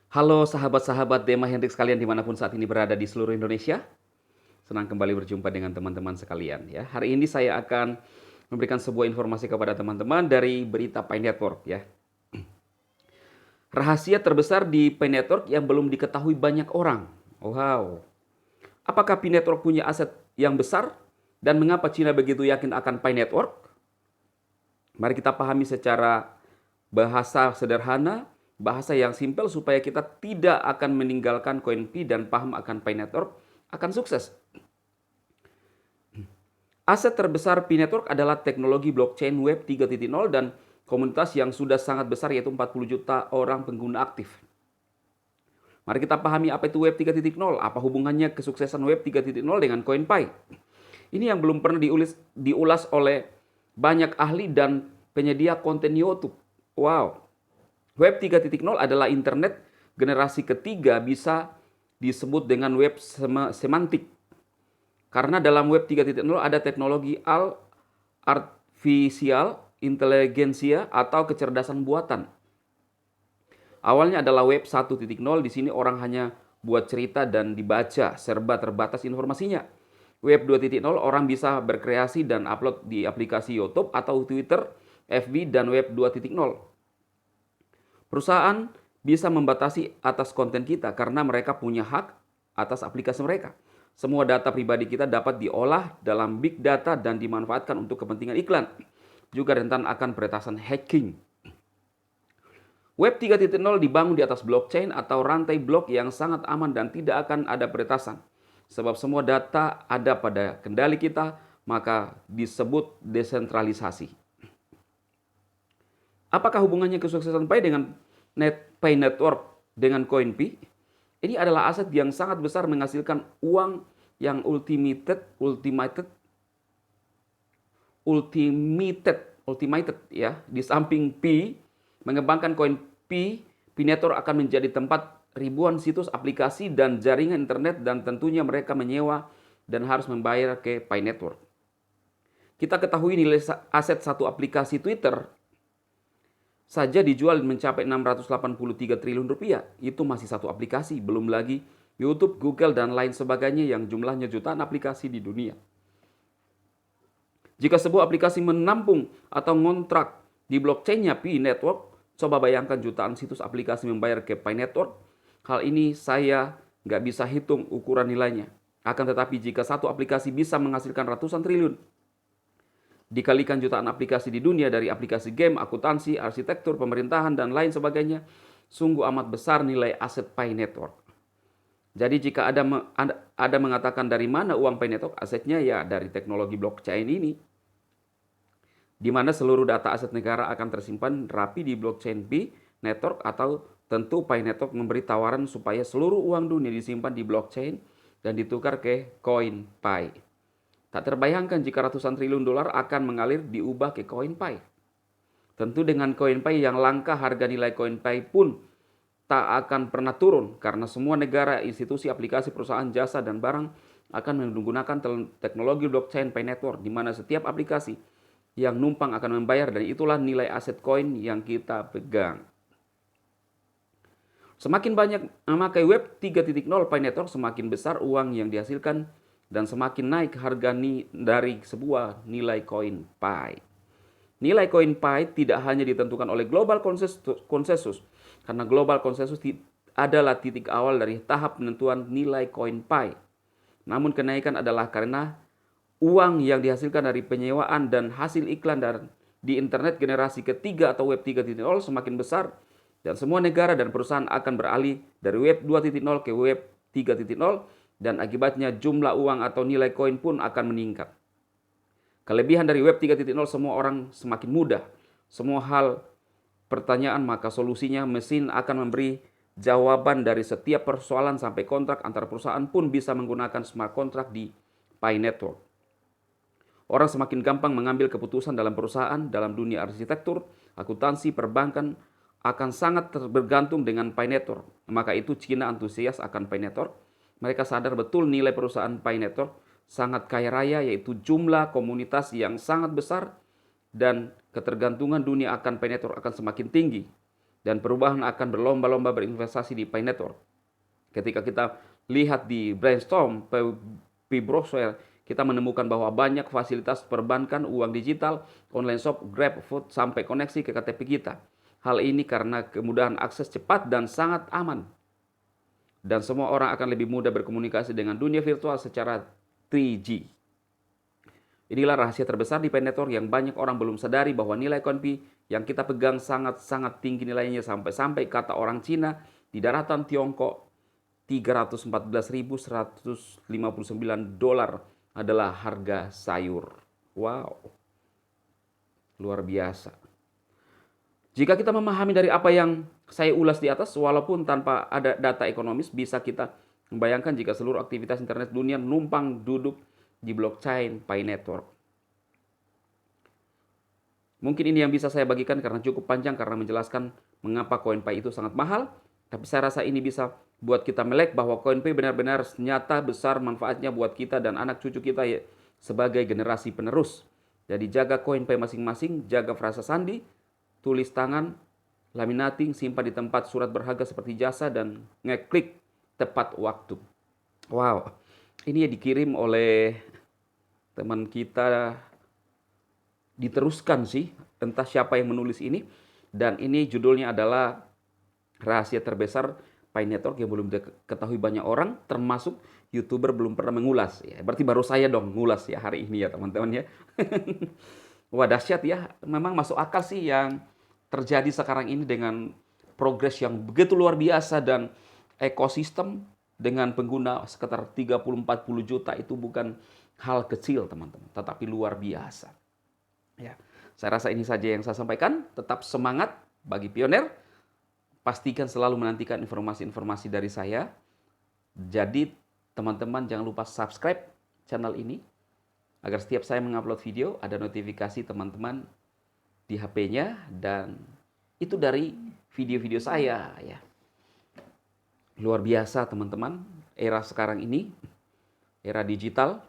Halo sahabat-sahabat Dema Hendrik sekalian dimanapun saat ini berada di seluruh Indonesia. Senang kembali berjumpa dengan teman-teman sekalian ya. Hari ini saya akan memberikan sebuah informasi kepada teman-teman dari berita Pi Network ya. Rahasia terbesar di Pi Network yang belum diketahui banyak orang. Wow. Apakah Pi Network punya aset yang besar? Dan mengapa China begitu yakin akan Pi Network? Mari kita pahami secara bahasa sederhana, bahasa yang simpel supaya kita tidak akan meninggalkan koin Pi dan paham akan Pi Network akan sukses. Aset terbesar Pi Network adalah teknologi blockchain Web 3.0 dan komunitas yang sudah sangat besar yaitu 40 juta orang pengguna aktif. Mari kita pahami apa itu Web 3.0, apa hubungannya kesuksesan Web 3.0 dengan koin Pi. Ini yang belum pernah diulas oleh banyak ahli dan penyedia konten YouTube. Wow. Web 3.0 adalah internet generasi ketiga, bisa disebut dengan web semantik. Karena dalam Web 3.0 ada teknologi artificial intelligence atau kecerdasan buatan. Awalnya adalah Web 1.0, di sini orang hanya buat cerita dan dibaca, serba terbatas informasinya. Web 2.0 orang bisa berkreasi dan upload di aplikasi YouTube atau Twitter, FB, dan Web 2.0. Perusahaan bisa membatasi atas konten kita karena mereka punya hak atas aplikasi mereka. Semua data pribadi kita dapat diolah dalam big data dan dimanfaatkan untuk kepentingan iklan. Juga rentan akan peretasan hacking. Web 3.0 dibangun di atas blockchain atau rantai blok yang sangat aman dan tidak akan ada peretasan. Sebab semua data ada pada kendali kita, maka disebut desentralisasi. Apakah hubungannya kesuksesan Pi dengan Pi Network dengan koin Pi? Ini adalah aset yang sangat besar menghasilkan uang yang ultimated ya. Di samping Pi mengembangkan koin Pi Network akan menjadi tempat ribuan situs aplikasi dan jaringan internet dan tentunya mereka menyewa dan harus membayar ke Pi Network. Kita ketahui nilai aset satu aplikasi Twitter saja dijual mencapai 683 triliun rupiah. Itu masih satu aplikasi, belum lagi YouTube, Google, dan lain sebagainya yang jumlahnya jutaan aplikasi di dunia. Jika sebuah aplikasi menampung atau ngontrak di blockchain-nya Pi Network, coba bayangkan jutaan situs aplikasi membayar ke Pi Network. Hal ini saya nggak bisa hitung ukuran nilainya. Akan tetapi jika satu aplikasi bisa menghasilkan ratusan triliun, dikalikan jutaan aplikasi di dunia dari aplikasi game, akuntansi, arsitektur, pemerintahan, dan lain sebagainya, sungguh amat besar nilai aset Pi Network. Jadi jika ada mengatakan dari mana uang Pi Network, asetnya ya dari teknologi blockchain ini, di mana seluruh data aset negara akan tersimpan rapi di blockchain Pi Network, atau tentu Pi Network memberi tawaran supaya seluruh uang dunia disimpan di blockchain dan ditukar ke koin Pi. Tak terbayangkan jika ratusan triliun dolar akan mengalir diubah ke koin Pi. Tentu dengan koin Pi yang langka, harga nilai koin Pi pun tak akan pernah turun karena semua negara, institusi, aplikasi, perusahaan, jasa, dan barang akan menggunakan teknologi blockchain Pi Network, di mana setiap aplikasi yang numpang akan membayar, dan itulah nilai aset koin yang kita pegang. Semakin banyak memakai Web 3.0 Pi Network, semakin besar uang yang dihasilkan dan semakin naik harga dari sebuah nilai koin Pi. Nilai koin Pi tidak hanya ditentukan oleh global konsensus, karena global konsensus adalah titik awal dari tahap penentuan nilai koin Pi. Namun kenaikan adalah karena uang yang dihasilkan dari penyewaan dan hasil iklan di internet generasi ketiga atau Web 3.0 semakin besar, dan semua negara dan perusahaan akan beralih dari Web 2.0 ke Web 3.0, dan akibatnya jumlah uang atau nilai koin pun akan meningkat. Kelebihan dari Web 3.0, semua orang semakin mudah. Semua hal pertanyaan, maka solusinya mesin akan memberi jawaban dari setiap persoalan sampai kontrak antar perusahaan pun bisa menggunakan smart contract di Pi Network. Orang semakin gampang mengambil keputusan dalam perusahaan, dalam dunia arsitektur, akuntansi, perbankan, akan sangat bergantung dengan Pi Network. Maka itu China antusias akan Pi Network. Mereka sadar betul nilai perusahaan Pi Network sangat kaya raya, yaitu jumlah komunitas yang sangat besar dan ketergantungan dunia akan Pi Network akan semakin tinggi. Dan perubahan akan berlomba-lomba berinvestasi di Pi Network. Ketika kita lihat di Brainstorm, Browser, kita menemukan bahwa banyak fasilitas perbankan, uang digital, online shop, Grab, Food, sampai koneksi ke KTP kita. Hal ini karena kemudahan akses cepat dan sangat aman. Dan semua orang akan lebih mudah berkomunikasi dengan dunia virtual secara 3G. Inilah rahasia terbesar di Pi Network yang banyak orang belum sadari, bahwa nilai koin Pi yang kita pegang sangat-sangat tinggi nilainya, sampai kata orang Cina di daratan Tiongkok, $314.159 adalah harga sayur. Wow, luar biasa. Jika kita memahami dari apa yang saya ulas di atas, walaupun tanpa ada data ekonomis, bisa kita membayangkan jika seluruh aktivitas internet dunia numpang duduk di blockchain Pi Network. Mungkin ini yang bisa saya bagikan karena cukup panjang karena menjelaskan mengapa koin Pi itu sangat mahal. Tapi saya rasa ini bisa buat kita melek bahwa koin Pi benar-benar nyata besar manfaatnya buat kita dan anak cucu kita ya, sebagai generasi penerus. Jadi jaga koin Pi masing-masing, jaga frasa sandi, tulis tangan, laminating, simpan di tempat surat berharga seperti jasa, dan ngeklik tepat waktu. Wow, ini ya dikirim oleh teman kita, diteruskan sih, entah siapa yang menulis ini. Dan ini judulnya adalah rahasia terbesar Pi Network yang belum diketahui banyak orang, termasuk YouTuber belum pernah mengulas. Ya, berarti baru saya dong ngulas ya hari ini ya teman-teman ya. Wah dahsyat ya, memang masuk akal sih yang terjadi sekarang ini dengan progres yang begitu luar biasa, dan ekosistem dengan pengguna sekitar 30-40 juta itu bukan hal kecil teman-teman, tetapi luar biasa. Ya, saya rasa ini saja yang saya sampaikan. Tetap semangat bagi pioner. Pastikan selalu menantikan informasi-informasi dari saya. Jadi teman-teman jangan lupa subscribe channel ini agar setiap saya mengupload video ada notifikasi teman-teman di HP-nya, dan itu dari video-video saya ya. Luar biasa teman-teman, era sekarang ini, era digital,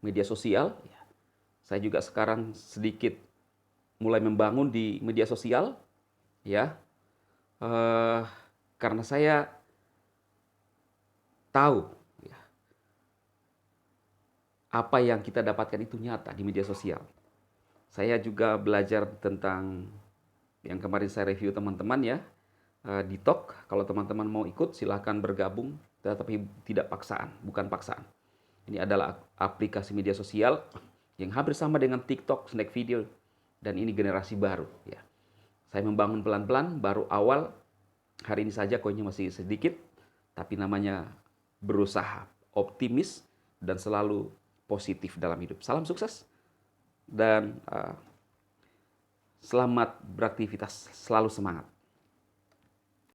media sosial. Saya juga sekarang sedikit mulai membangun di media sosial, ya, karena saya tahu ya, apa yang kita dapatkan itu nyata di media sosial. Saya juga belajar tentang yang kemarin saya review teman-teman ya, di Talk. Kalau teman-teman mau ikut silahkan bergabung, tetapi tidak paksaan, bukan paksaan. Ini adalah aplikasi media sosial yang hampir sama dengan TikTok, snack video, dan ini generasi baru ya. Saya membangun pelan-pelan, baru awal. Hari ini saja koinnya masih sedikit, tapi namanya berusaha, optimis, dan selalu positif dalam hidup. Salam sukses dan selamat beraktivitas, selalu semangat.